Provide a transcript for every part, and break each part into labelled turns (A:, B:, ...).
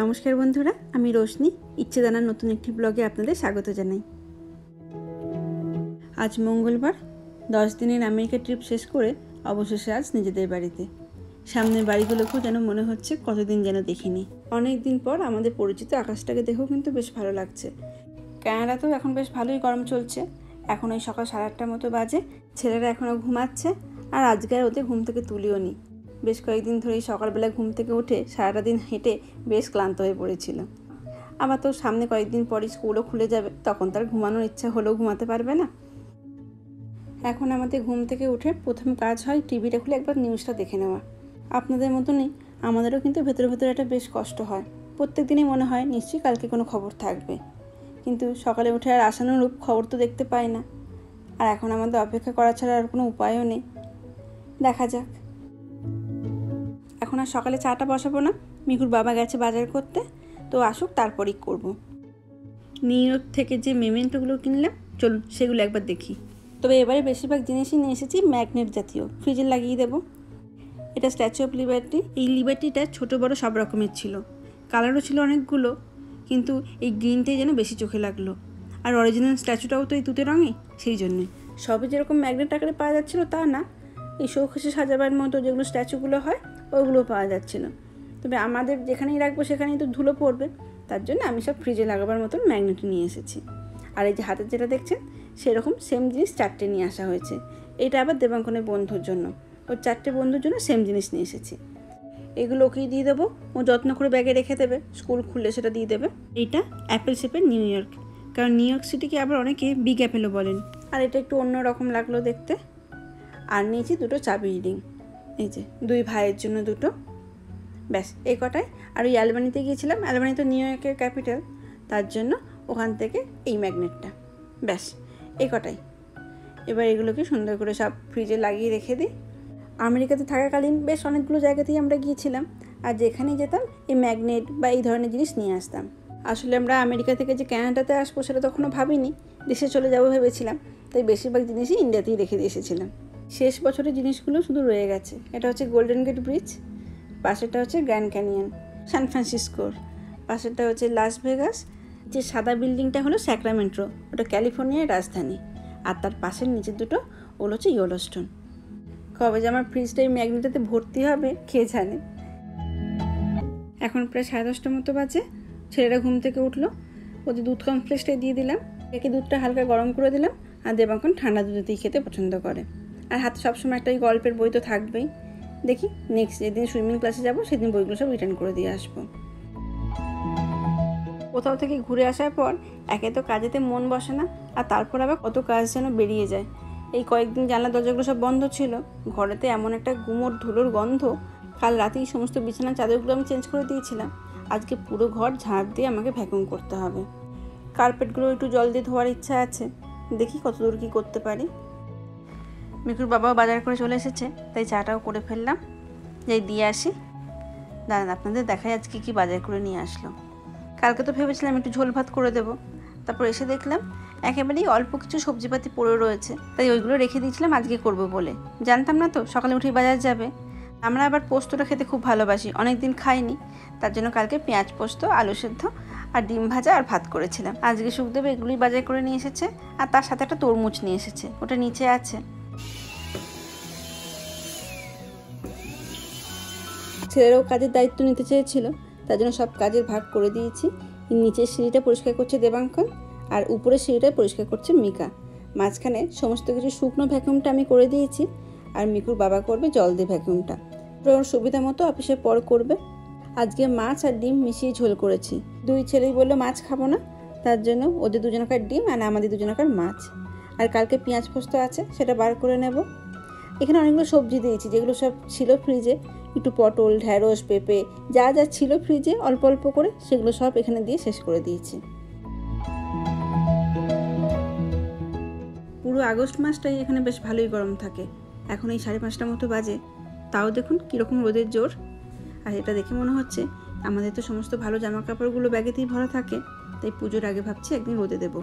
A: নমস্কার বন্ধুরা, আমি রোশনি ইচ্ছেদানার নতুন একটি ব্লগে আপনাদের স্বাগত জানাই। আজ মঙ্গলবার 10 দিনের আমেরিকা ট্রিপ শেষ করে অবশেষে আজ নিজেদের বাড়িতে। সামনের বাড়িগুলোকেও যেন মনে হচ্ছে কতদিন যেন দেখিনি। অনেক দিন পর আমাদের পরিচিত আকাশটাকে দেখেও কিন্তু বেশ ভালো লাগছে। কানাডাতেও এখন বেশ ভালোই গরম চলছে। এখন ওই সকাল 8:30টার মতো বাজে। ছেলেরা এখনও ঘুমাচ্ছে, আর আজকে আর ওদের ঘুম থেকে তুলিও নি। বেশ কয়েকদিন ধরেই সকালবেলা ঘুম থেকে উঠে সারাটা দিন হেঁটে বেশ ক্লান্ত হয়ে পড়েছিল। আবার তো সামনে কয়েকদিন পরই স্কুলও খুলে যাবে, তখন তার ঘুমানোর ইচ্ছা হলেও ঘুমাতে পারবে না। এখন আমাদের ঘুম থেকে উঠে প্রথম কাজ হয় টিভিটা খুলে একবার নিউজটা দেখে নেওয়া। আপনাদের মতনই আমাদেরও কিন্তু ভেতরে ভেতরে একটা বেশ কষ্ট হয়। প্রত্যেক দিনই মনে হয় নিশ্চয়ই কালকে কোনো খবর থাকবে, কিন্তু সকালে উঠে আর আশানুরূপ খবর তো দেখতে পাই না। আর এখন আমাদের অপেক্ষা করা ছাড়া আর কোনো উপায়ও নেই। দেখা যাক। এখন আর সকালে চাটা বসাবো না, মিকুর বাবা গেছে বাজার করতে, তো আসুক তারপরই করব। নিউ ইয়র্ক থেকে যে মেমেন্টোগুলো কিনলাম, চলুন সেগুলো একবার দেখি। তবে এবারে বেশিরভাগ জিনিসই নিয়ে এসেছি ম্যাগনেট জাতীয়, ফ্রিজে লাগিয়ে দেবো। এটা স্ট্যাচু অফ লিবার্টি। এই লিবার্টিটা ছোটো বড়ো সব রকমের ছিল, কালারও ছিল অনেকগুলো, কিন্তু এই গ্রিনটাই যেন বেশি চোখে লাগলো। আর অরিজিনাল স্ট্যাচুটাও তো এই তুতে রঙে, সেই জন্যে। সবই যেরকম ম্যাগনেট আকারে পাওয়া যাচ্ছিলো তা না, এই শোকেসে সাজাবার মতো যেগুলো স্ট্যাচুগুলো হয় ওগুলো পাওয়া যাচ্ছিলো। তবে আমাদের যেখানেই রাখবো সেখানেই তো ধুলো পড়বে, তার জন্য আমি সব ফ্রিজে লাগাবার মতন ম্যাগনেট নিয়ে এসেছি। আর এই যে হাতে যেটা দেখছেন সেরকম সেম জিনিস 4টে নিয়ে আসা হয়েছে। এটা আবার দেবাঙ্কনের বন্ধুর জন্য, ওর 4টে বন্ধুর জন্য সেম জিনিস নিয়ে এসেছি। এগুলো ওকেই দিয়ে দেবো, ও যত্ন করে ব্যাগে রেখে দেবে, স্কুল খুললে সেটা দিয়ে দেবে। এইটা অ্যাপেল শেপের নিউ ইয়র্ক, কারণ নিউ ইয়র্ক সিটিকে আবার অনেকে বিগ অ্যাপেলও বলেন। আর এটা একটু অন্য রকম লাগলো দেখতে। আর নিয়েছি 2টো চাবি রিং, এই যে 2 ভাইয়ের জন্য 2টো। ব্যাস এই কটাই। আর ওই অ্যালবানিতে গিয়েছিলাম, অ্যালবানি তো নিউ ইয়র্কের ক্যাপিটাল, তার জন্য ওখান থেকে এই ম্যাগনেটটা। ব্যাস এই কটাই। এবার এগুলোকে সুন্দর করে সব ফ্রিজে লাগিয়ে রেখে দিই। আমেরিকাতে থাকাকালীন বেশ অনেকগুলো জায়গাতেই আমরা গিয়েছিলাম, আর যেখানেই যেতাম এই ম্যাগনেট বা এই ধরনের জিনিস নিয়ে আসতাম। আসলে আমরা আমেরিকা থেকে যে কানাডাতে আসবো সেটা তখনও ভাবিনি, দেশে চলে যাবো ভেবেছিলাম, তাই বেশিরভাগ জিনিসই ইন্ডিয়াতেই রেখে দিয়ে এসেছিলাম। শেষ বছরের জিনিসগুলো শুধু রয়ে গেছে। এটা হচ্ছে গোল্ডেন গেট ব্রিজ, পাশেরটা হচ্ছে গ্র্যান্ড ক্যানিয়ন সান ফ্রান্সিসকোর, পাশেরটা হচ্ছে লাস ভেগাস, যে সাদা বিল্ডিংটা হলো স্যাক্রামেন্টো, ওটা ক্যালিফোর্নিয়ার রাজধানী, আর তার পাশের নিচের দুটো ওগুলো হচ্ছে ইয়েলোস্টোন। কবে যে আমার ফ্রিজটা এই ম্যাগনেটাতে ভর্তি হবে কে জানে। এখন প্রায় 10:30টার মতো বাজে। ছেলেরা ঘুম থেকে উঠলো, ওদের দুধ কমপ্লেক্সটাই দিয়ে দিলাম, একে দুধটা হালকা গরম করে দিলাম। আর দেবাঙ্কন ঠান্ডা দুধেতেই খেতে পছন্দ করে। আর হাতে সবসময় একটা গল্পের বই তো থাকবেই। দেখি নেক্সট যেদিন সুইমিং ক্লাসে যাবো সেদিন বইগুলো সব রিটার্ন করে দিয়ে আসবো। কোথাও থেকে ঘুরে আসার পর একে তো কাজেতে মন বসে না, আর তারপর আবার কত কাজ যেন বেরিয়ে যায়। এই কয়েকদিন জানলা দরজাগুলো সব বন্ধ ছিল, ঘরেতে এমন একটা গুমোট ধুলোর গন্ধ। কাল রাতেই সমস্ত বিছানার চাদরগুলো আমি চেঞ্জ করে দিয়েছিলাম, আজকে পুরো ঘর ঝাড় দিয়ে আমাকে ভ্যাকুম করতে হবে। কার্পেটগুলো একটু জল দিয়ে ধোয়ার ইচ্ছা আছে, দেখি কতদূর কী করতে পারি। মিকুর বাবাও বাজার করে চলে এসেছে, তাই চাটাও করে ফেললাম, যাই দিয়ে আসি। দাঁড়ান আপনাদের দেখাই আজকে কী বাজার করে নিয়ে আসলো। কালকে তো ভেবেছিলাম একটু ঝোল ভাত করে দেবো, তারপর এসে দেখলাম একেবারেই অল্প কিছু সবজিপাতি পড়ে রয়েছে, তাই ওইগুলো রেখে দিয়েছিলাম আজকে করব বলে। জানতাম না তো সকালে উঠেই বাজার যাবে। আমরা আবার পোস্তটা খেতে খুব ভালোবাসি, অনেক দিন খাইনি, তার জন্য কালকে পেঁয়াজ পোস্ত, আলু সেদ্ধ আর ডিম ভাজা আর ভাত করেছিলাম। আজকে শুকদেব এগুলোই বাজার করে নিয়ে এসেছে, আর তার সাথে একটা তরমুজ নিয়ে এসেছে, ওটা নিচে আছে। ছেলেরাও কাজের দায়িত্ব নিতে চেয়েছিল, তার জন্য সব কাজের ভাগ করে দিয়েছি। নিচের সিঁড়িটা পরিষ্কার করছে দেবাঙ্কন, আর উপরের সিঁড়িটা পরিষ্কার করছে মিকা। মাঝখানে সমস্ত কিছু শুকনো ভ্যাকুমটা আমি করে দিয়েছি, আর মিকুর বাবা করবে জল দিয়ে ভ্যাকুমটা। ওর সুবিধা মতো অফিসের পর করবে। আজকে মাছ আর ডিম মিশিয়ে ঝোল করেছি। 2 ছেলেই বললো মাছ খাবো না, তার জন্য ওদের 2জনকার ডিম আর আমাদের 2জনকার মাছ। আর কালকে পেঁয়াজ পোস্ত আছে, সেটা বার করে নেব। এখানে অনেকগুলো সবজি দিয়েছি, যেগুলো সব ছিল ফ্রিজে, একটু পটল, ঢ্যাঁড়স, পেঁপে, যা যা ছিল ফ্রিজে অল্প অল্প করে, সেগুলো সব এখানে দিয়ে শেষ করে দিয়েছি। পুরো আগস্ট মাসটাই এখানে বেশ ভালোই গরম থাকে। এখন এই 5:30টার মতো বাজে, তাও দেখুন কীরকম রোদের জোর। আর এটা দেখে মনে হচ্ছে আমাদের তো সমস্ত ভালো জামা কাপড়গুলো ব্যাগেতেই ভরা থাকে, তাই পুজোর আগে ভাবছি একদিন রোদে দেব।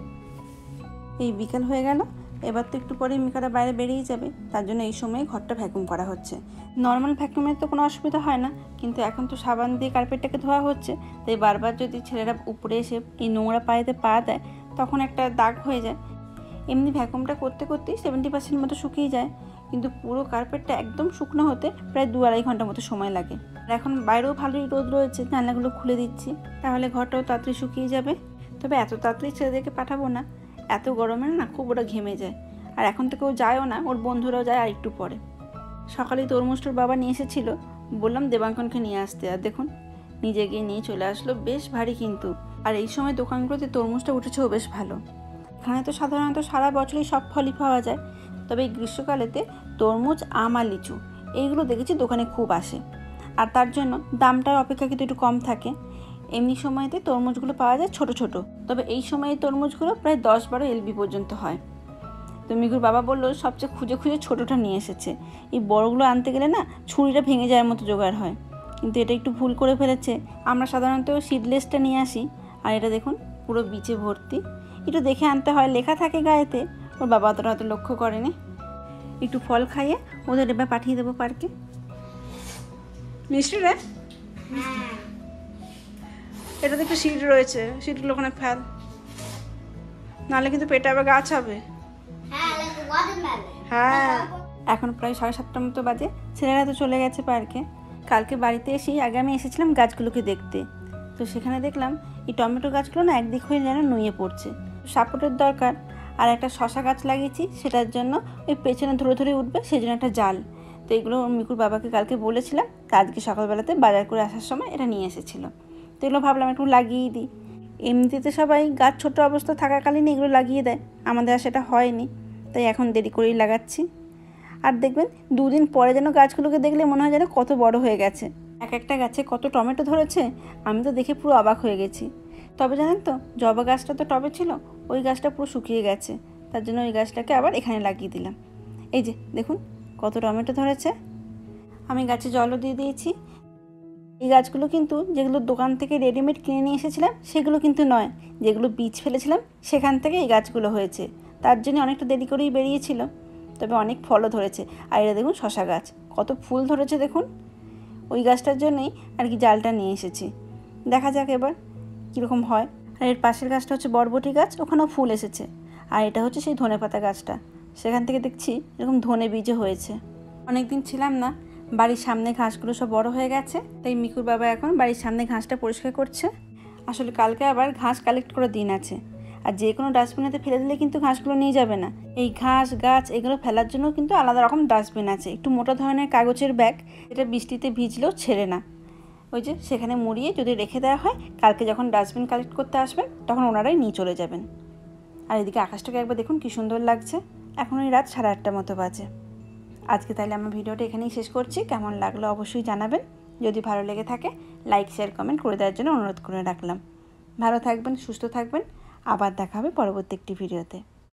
A: এই বিকাল হয়ে গেল, এবার তো একটু পরে মিকারা বাইরে বেরিয়ে যাবে, তার জন্য এই সময় ঘরটা ভ্যাকুম করা হচ্ছে। নর্মাল ভ্যাকুমের তো কোনো অসুবিধা হয় না, কিন্তু এখন তো সাবান দিয়ে কার্পেটটাকে ধোয়া হচ্ছে, তাই বারবার যদি ছেলেরা উপরে এসে এই নোংরা পায়েতে পা দেয় তখন একটা দাগ হয়ে যায়। এমনি ভ্যাকুমটা করতে করতেই 70% মতো শুকিয়ে যায়, কিন্তু পুরো কার্পেটটা একদম শুকনো হতে প্রায় 2-2.5 ঘন্টার মতো সময় লাগে। আর এখন বাইরেও ভালোই রোদ রয়েছে, জানলাগুলো খুলে দিচ্ছি, তাহলে ঘরটাও তাড়াতাড়ি শুকিয়ে যাবে। তবে এত তাড়াতাড়ি ছেলেদেরকে পাঠাবো না, এত গরমে না খুব ওরা ঘেমে যায়। আর এখন তো কেউ যায়ও না, ওর বন্ধুরাও যায় আর একটু পরে। সকালেই তরমুজটার বাবা নিয়ে এসেছিল, বললাম দেবাঙ্কনকে নিয়ে আসতে, আর দেখুন নিজে গিয়ে নিয়ে চলে আসলো। বেশ ভারী কিন্তু, আর এই সময় দোকানগুলোতে তরমুজটা উঠেছেও বেশ ভালো। এখানে তো সাধারণত সারা বছরই সব ফলই পাওয়া যায়, তবে এই গ্রীষ্মকালেতে তরমুজ, আম আর লিচু এইগুলো দেখেছি দোকানে খুব আসে, আর তার জন্য দামটাও অপেক্ষাকৃত একটু কম থাকে। এমনি সময়তে তরমুজগুলো পাওয়া যায় ছোট ছোট, তবে এই সময়ে তরমুজগুলো প্রায় 10-12 এলবি পর্যন্ত হয়। তো মিকুর বাবা বললো সবচেয়ে খুঁজে খুঁজে ছোটোটা নিয়ে এসেছে, এই বড়গুলো আনতে গেলে না ছুরিটা ভেঙে যাওয়ার মতো জোগাড় হয়, কিন্তু এটা একটু ভুল করে ফেলেছে। আমরা সাধারণত সিডলেসটা নিয়ে আসি, আর এটা দেখুন পুরো বিচে ভর্তি। একটু দেখে আনতে হয়, লেখা থাকে গায়েতে, ওর বাবা অতটা হয়তো লক্ষ্য করেনি। একটু ফল খাইয়ে ওদের এবার পাঠিয়ে দেবো পার্কে। মিষ্টি রে, এটা দেখতে সিট রয়েছে, সিটগুলো ওখানে ফেল, নাহলে কিন্তু পেটে আবার গাছ হবে। হ্যাঁ, এখন প্রায় 7:30টার মতো বাজে, ছেলেরা তো চলে গেছে পার্কে। কালকে বাড়িতে এসেই আগে আমি এসেছিলাম গাছগুলোকে দেখতে, তো সেখানে দেখলাম এই টমেটো গাছগুলো না একদিক হয়ে যেন নুয়ে পড়ছে, সাপোর্টের দরকার। আর একটা শশা গাছ লাগিয়েছি, সেটার জন্য ওই পেছনে ধরে ধরে উঠবে, সেই জন্য একটা জাল। তো এগুলো মিকুর বাবাকে কালকে বলেছিলাম, তা আজকে সকালবেলাতে বাজার করে আসার সময় এটা নিয়ে এসেছিলো। তো এগুলো ভাবলাম একটু লাগিয়ে দিই। এমনিতে সবাই গাছ ছোট অবস্থা থাকাকালীন এগুলো লাগিয়ে দেয়, আমাদের আর সেটা হয়নি, তাই এখন দেরি করেই লাগাচ্ছি। আর দেখবেন 2 দিন পরে যেন গাছগুলোকে দেখলে মনে হয় যেন কত বড় হয়ে গেছে। এক একটা গাছে কত টমেটো ধরেছে, আমি তো দেখে পুরো অবাক হয়ে গেছি। তবে জানেন তো, জবা গাছটা তো টবে ছিল, ওই গাছটা পুরো শুকিয়ে গেছে, তার জন্য ওই গাছটাকে আবার এখানে লাগিয়ে দিলাম। এই যে দেখুন কত টমেটো ধরেছে। আমি গাছে জলও দিয়ে দিয়েছি। এই গাছগুলো কিন্তু যেগুলো দোকান থেকে রেডিমেড কিনে নিয়ে এসেছিলাম সেগুলো কিন্তু নয়, যেগুলো বীজ ফেলেছিলাম সেখান থেকে এই গাছগুলো হয়েছে, তার জন্য অনেকটা দেরি করেই বেরিয়েছিল, তবে অনেক ফলও ধরেছে। আর এটা দেখুন শশা গাছ, কত ফুল ধরেছে দেখুন। ওই গাছটার জন্যই আর কি জালটা নিয়ে এসেছি, দেখা যাক এবার কীরকম হয়। আর এর পাশের গাছটা হচ্ছে বরবটি গাছ, ওখানেও ফুল এসেছে। আর এটা হচ্ছে সেই ধনেপাতা গাছটা, সেখান থেকে দেখছি এরকম ধনে বীজও হয়েছে। অনেক দিন ছিলাম না, বাড়ির সামনে ঘাসগুলো সব বড় হয়ে গেছে, তাই মিকুর বাবা এখন বাড়ির সামনে ঘাসটা পরিষ্কার করছে। আসলে কালকে আবার ঘাস কালেক্ট করার দিন আছে, আর যে কোনো ডাস্টবিনেতে ফেলে দিলে কিন্তু ঘাসগুলো নিয়ে যাবে না। এই ঘাস গাছ এগুলো ফেলার জন্য কিন্তু আলাদা রকম ডাস্টবিন আছে, একটু মোটা ধরনের কাগজের ব্যাগ, যেটা বৃষ্টিতে ভিজলেও ছেড়ে না। ওই যে সেখানে মুড়িয়ে যদি রেখে দেওয়া হয়, কালকে যখন ডাস্টবিন কালেক্ট করতে আসবেন তখন ওনারাই নিয়ে চলে যাবেন। আর এদিকে আকাশটাকে একবার দেখুন কী সুন্দর লাগছে। এখন ওই রাত 8:30 মতো বাজে। আজকে তাহলে আমার ভিডিওটা এখানেই শেষ করছি। কেমন লাগলো অবশ্যই জানাবেন, যদি ভালো লেগে থাকে লাইক শেয়ার কমেন্ট করে দেওয়ার জন্য অনুরোধ করে রাখলাম। ভালো থাকবেন, সুস্থ থাকবেন, আবার দেখা হবে পরবর্তী একটি ভিডিওতে।